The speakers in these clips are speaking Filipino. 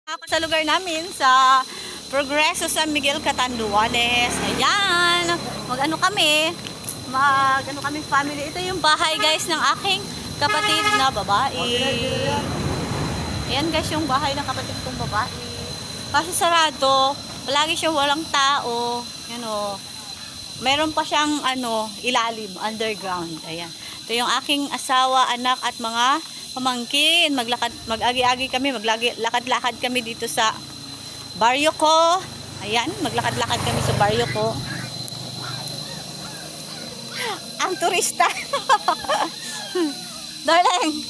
Ako sa lugar namin sa Progreso San Miguel, Catanduanes. Ayan, mag-ano kami family. Ito yung bahay guys ng aking kapatid na babae. Ayan guys yung bahay ng kapatid kong babae. Kasi sarado, palagi siyang walang tao. Yan o. Meron pa siyang ilalim, underground. Ayan. Ito yung aking asawa, anak at mga pamangkin. Mag-agi-agi kami, maglakad-lakad kami dito sa baryo ko. Ayan, maglakad-lakad kami sa baryo ko. Ang turista. Darling.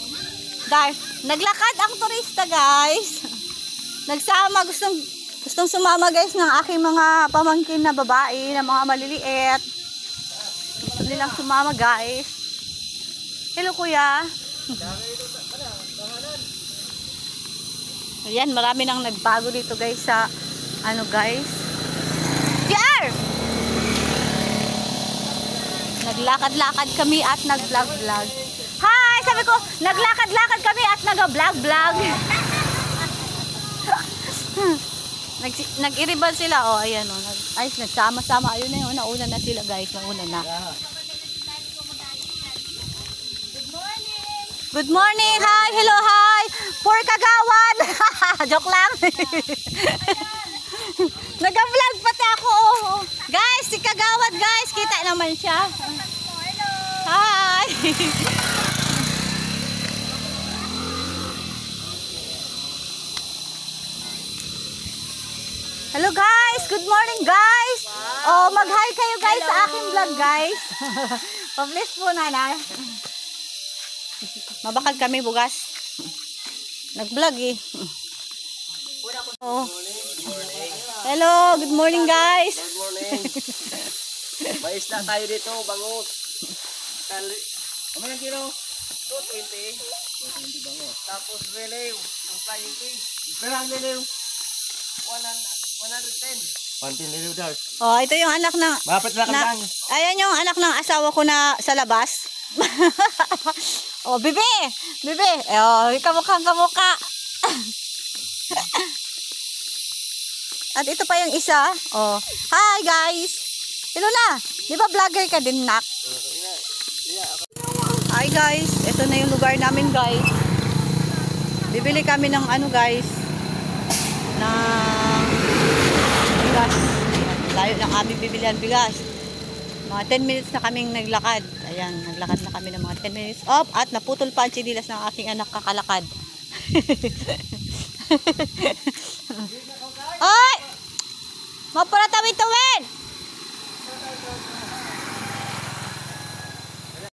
Naglakad ang turista, guys. Nagsama, gustong sumama, guys, ng aking mga pamangkin na babae, na mga maliliit. Gusto nilang sumama, guys. Hello, kuya. Ayan, marami nang nagbago dito guys sa guys. PR! Naglakad-lakad kami at nag-vlog-vlog. Hi! Sabi ko, naglakad-lakad kami at nag-vlog-vlog. Nag-iribal sila. Oh, ayan oh. Nagsama-sama. Ayun na yun. Nauna na sila guys. Nauna na. Good morning! Hi! Hello! Hi! For Kagawad! Joke lang! Nag-vlog pati ako! Guys! Si Kagawad guys! Kita naman siya! Hi! Hello guys! Good morning guys! Oh, mag-hi kayo guys sa aking vlog guys! Publish po na. Mabakal kami bugas. Nag-vlog eh. Oh. Hello, good morning guys. Good morning. May isla tayo dito, bangus. Kamay ang kilo? 220. 220 bangus. Tapos reliw, yung flying fish. Berang reliw? 110. 110 reliw daw. Oh, ito yung anak ng... Mapat lang. Ayan yung anak ng asawa ko na sa labas. Oh, bebe! Oh, kamukha. At ito pa yung isa. Oh. Hi guys! Hello na! Di ba vlogger ka din, nak? Hi guys! Ito na yung lugar namin guys. Bibili kami ng guys. Ng bigas. Layo ng aming bibilihan bigas. Mga 10 minutes na kaming naglakad. Ayan, naglakad na kami ng mga 10 minutes off. At naputol pa ang sinilas ng aking anak kakalakad. Oy! Maparatawid-tawid!